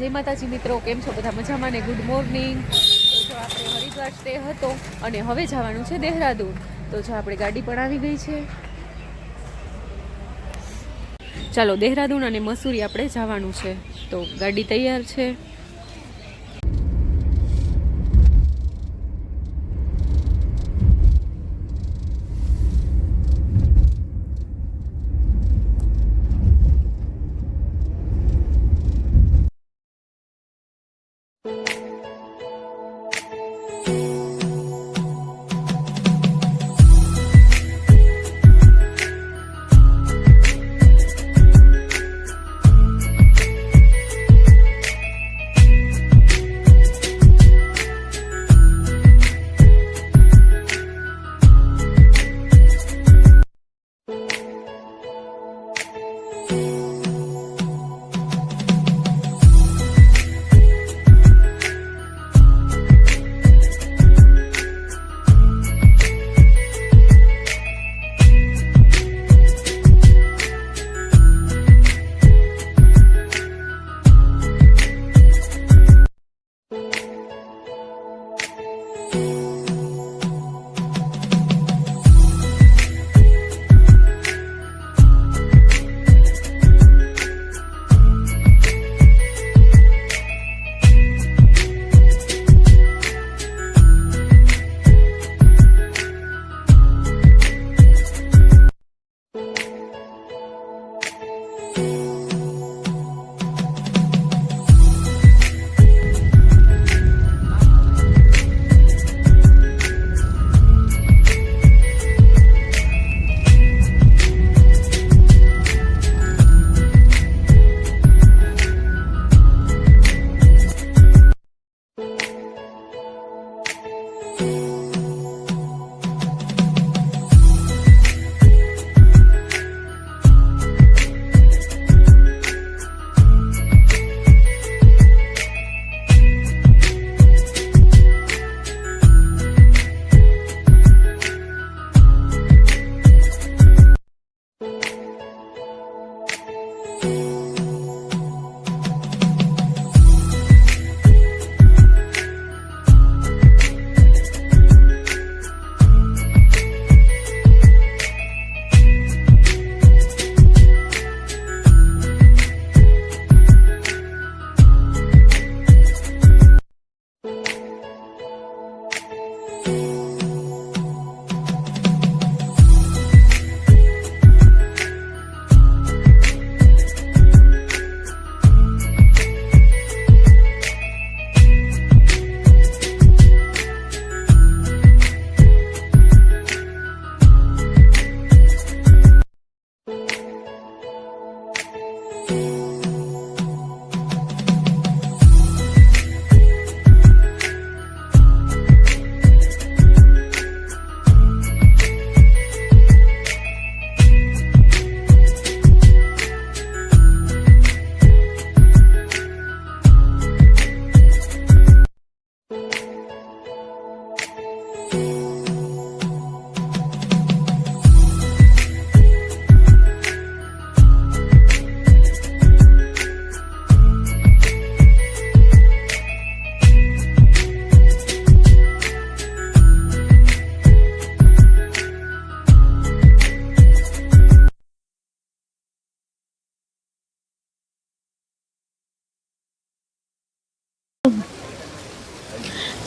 જય માતાજી મિત્રો, કેમ છો બધા? મજામાં ને? Good morning. તો જો આપણે હરિદ્વાર સ્ટે હતો અને હવે જવાનું છે દેહરાદૂન. તો જો આપણે ગાડી પણ આવી ગઈ છે. ચાલો દેહરાદૂન અને મસૂરી આપણે જવાનું છે. તો ગાડી તૈયાર છે.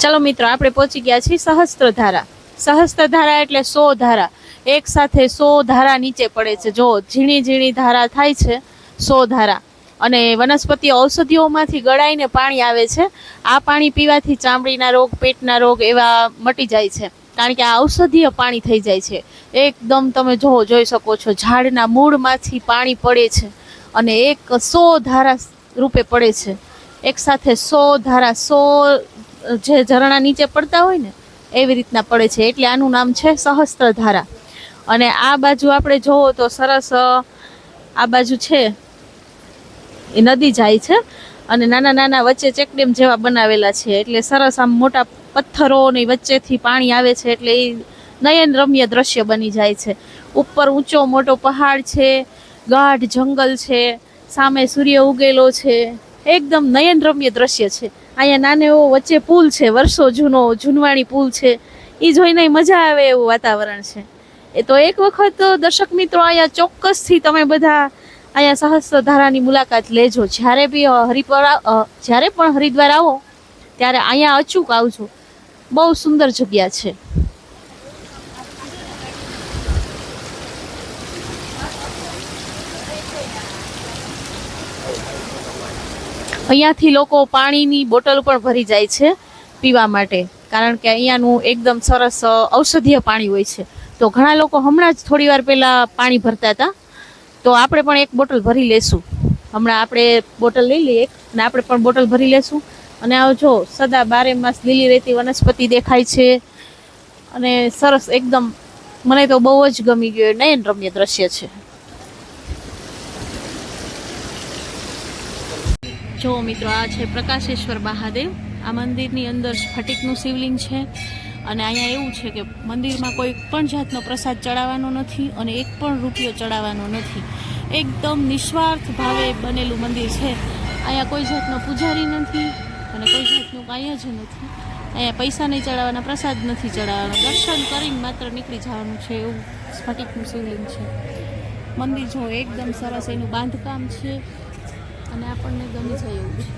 चलो मित्रों, આપણે પહોંચી ગયા છીએ સહસ્ત્રધારા. સહસ્ત્રધારા એટલે 100 ધારા. એક સાથે 100 ધારા નીચે પડે છે. જો ઝીણી ઝીણી ધારા થાય છે, 100 ધારા. અને વનસ્પતિ ઔષધિઓમાંથી ગળાઈને પાણી આવે છે. આ પાણી પીવાથી ચામડીના રોગ, પેટના રોગ એવા મટી જાય છે, કારણ કે આ ઔષધીય પાણી થઈ જાય છે. એકદમ તમે જોઈ શકો છો, ઝાડના મૂળમાંથી પાણી પડે છે અને એક 100 ધારા રૂપે પડે છે. એક સાથે 100 ધારા, 100 જે ઝરણા નીચે પડતા હોય ને એવી રીતના પડે છે, એટલે આનું નામ છે સહસ્ત્રધારા. અને આ બાજુ આપણે જોવો તો સરસ આ બાજુ છે એ નદી જાય છે અને નાના નાના વચ્ચે ચેકડેમ જેવા બનાવેલા છે, એટલે સરસ આમ મોટા પથ્થરોની વચ્ચેથી પાણી આવે છે, એટલે એ નયન રમ્ય દ્રશ્ય બની જાય છે. ઉપર ઊંચો મોટો પહાડ છે, ગાઢ જંગલ છે, સામે સૂર્ય ઉગેલો છે, એકદમ નયનરમ્ય દ્રશ્ય છે. અહીંયા નાનો એવો વચ્ચે પુલ છે, વર્ષો જૂનો જૂનવાણી પુલ છે, એ જોઈને મજા આવે એવું વાતાવરણ છે. એ તો એક વખત દર્શક મિત્રો અહીંયા ચોક્કસથી તમે બધા અહીંયા સહસ્ત્રધારાની મુલાકાત લેજો. જ્યારે પણ હરિદ્વાર આવો ત્યારે અહીંયા અચૂક આવજો. બહુ સુંદર જગ્યા છે. અહીંયાથી લોકો પાણીની બોટલ પણ ભરી જાય છે પીવા માટે, કારણ કે અહીંયાનું એકદમ સરસ ઔષધીય પાણી હોય છે. તો ઘણા લોકો હમણાં જ થોડી વાર પહેલા પાણી ભરતા હતા, તો આપણે પણ એક બોટલ ભરી લેશું. હમણાં આપણે બોટલ લઈ લઈએ અને આપણે પણ બોટલ ભરી લેશું. અને આવો જો સદા બારે માસ લીલી રેતી વનસ્પતિ દેખાય છે અને સરસ એકદમ, મને તો બહુ જ ગમી ગયું. નયનરમ્ય દ્રશ્ય છે. જો મિત્રો, આ છે પ્રકાશેશ્વર મહાદેવ. આ મંદિરની અંદર સ્ફટિકનું શિવલિંગ છે અને અહીંયા એવું છે કે મંદિરમાં કોઈ પણ જાતનો પ્રસાદ ચડાવવાનો નથી અને એક પણ રૂપિયો ચડાવવાનો નથી. એકદમ નિસ્વાર્થ ભાવે બનેલું મંદિર છે. અહીંયા કોઈ જાતનો પૂજારી નથી અને કોઈ જાતનું કાંઈ જ નથી. અહીંયા પૈસા નહીં ચડાવવાના, પ્રસાદ નથી ચડાવવાનો, દર્શન કરીને માત્ર નીકળી જવાનું છે. એવું સ્ફટિકનું શિવલિંગ છે. મંદિર જો એકદમ સરસ એનું બાંધકામ છે અને આપણને ગમી જાય એવું છે.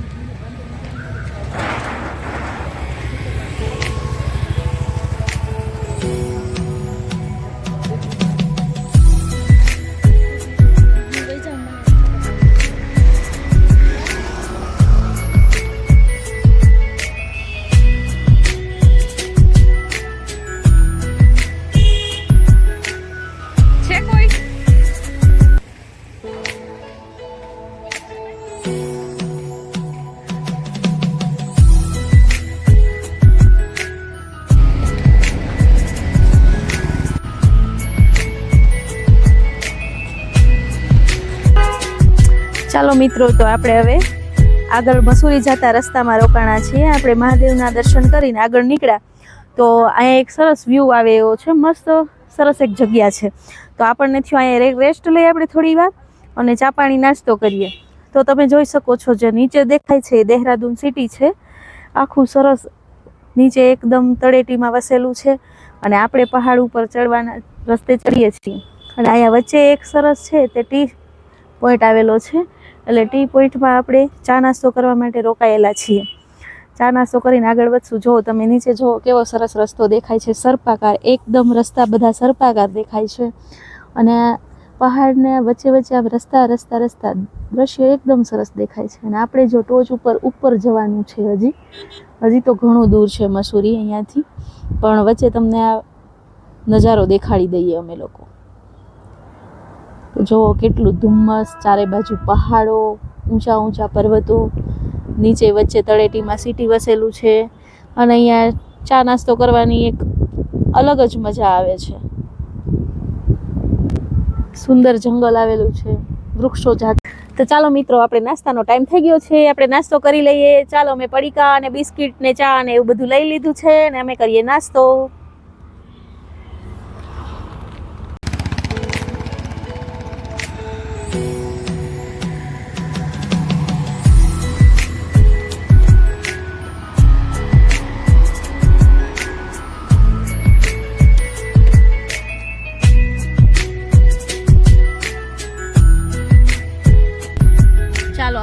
ચાલો મિત્રો, તો આપણે હવે આગળ મસૂરી જતા રસ્તામાં રોકાણા છીએ. આપણે મહાદેવના દર્શન કરીને આગળ નીકળ્યા તો અહીંયા એક સરસ વ્યૂ આવે એવો છે. મસ્ત સરસ એક જગ્યા છે. તો આપણને થયું અહીંયા રેસ્ટ લઈએ આપણે થોડી વાર અને ચા પાણી નાસ્તો કરીએ. તો તમે જોઈ શકો છો, જે નીચે દેખાય છે એ દેહરાદૂન સિટી છે. આખું સરસ નીચે એકદમ તળેટીમાં વસેલું છે અને આપણે પહાડ ઉપર ચડવાના રસ્તે ચડીએ છીએ. અને અહીંયા વચ્ચે એક સરસ છે તે ટી પોઈન્ટ આવેલો છે. એટલે ટી પોઈન્ટમાં આપણે ચા નાસ્તો કરવા માટે રોકાયેલા છીએ. ચા નાસ્તો કરીને આગળ વધશું. જુઓ તમે નીચે જુઓ કેવો સરસ રસ્તો દેખાય છે, સર્પાકાર એકદમ. રસ્તા બધા સર્પાકાર દેખાય છે અને પહાડને વચ્ચે વચ્ચે આમ રસ્તા દ્રશ્ય એકદમ સરસ દેખાય છે. અને આપણે જો ટોચ ઉપર જવાનું છે. હજી તો ઘણું દૂર છે મસૂરી અહીંયાથી, પણ વચ્ચે તમને આ નજારો દેખાડી દઈએ અમે લોકો. જો કેટલું ધુમ્મસ, ચારે બાજુ પહાડો, ઊંચા ઊંચા પર્વતો, નીચે વચ્ચે તળેટીમાં સિટી વસેલું છે. અને અહીંયા ચા નાસ્તો કરવાની એક અલગ જ મજા આવે છે. સુંદર જંગલ આવેલું છે, વૃક્ષો જાત. તો ચાલો મિત્રો, આપણે નાસ્તાનો ટાઈમ થઈ ગયો છે. આપણે નાસ્તો કરી લઈએ. ચાલો, મેં પડીકા અને બિસ્કિટ ને ચા ને એવું બધું લઈ લીધું છે અને અમે કરીએ નાસ્તો.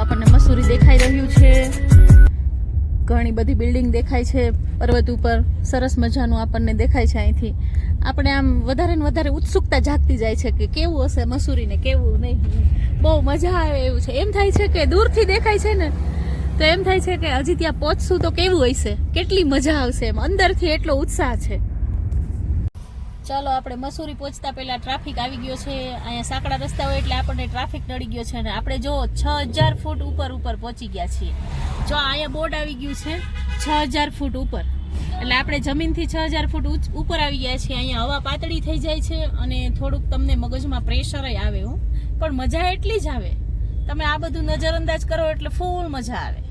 આપણને મસૂરી દેખાઈ રહ્યું છે. ઘણી બધી બિલ્ડિંગ દેખાય છે પર્વત ઉપર. સરસ મજાનું આપણને દેખાય છે. અહીંથી આપણે આમ વધારે ને વધારે ઉત્સુકતા જાગતી જાય છે કે કેવું હશે મસૂરી ને કેવું નહીં. બહુ મજા આવે એવું છે. એમ થાય છે કે દૂરથી દેખાય છે ને તો એમ થાય છે કે હજી ત્યાં પહોંચશું તો કેવું હશે, કેટલી મજા આવશે. એમ અંદરથી એટલો ઉત્સાહ છે. ચાલો, આપણે મસૂરી પહોંચતા પહેલા ટ્રાફિક આવી ગયો છે. અહીંયા સાંકડા રસ્તા હોય એટલે આપણને ટ્રાફિક નડી ગયો છે. અને આપણે જો 6000 ફૂટ ઉપર પહોંચી ગયા છીએ. જો અહીંયા બોર્ડ આવી ગયું છે 6000 ફૂટ ઉપર, એટલે આપણે જમીનથી 6000 ફૂટ ઉપર આવી ગયા છીએ. અહીંયા હવા પાતળી થઈ જાય છે અને થોડુંક તમને મગજમાં પ્રેશર આવે હું, પણ મજા એટલી જ આવે. તમે આ બધું નજરઅંદાજ કરો એટલે ફૂલ મજા આવે.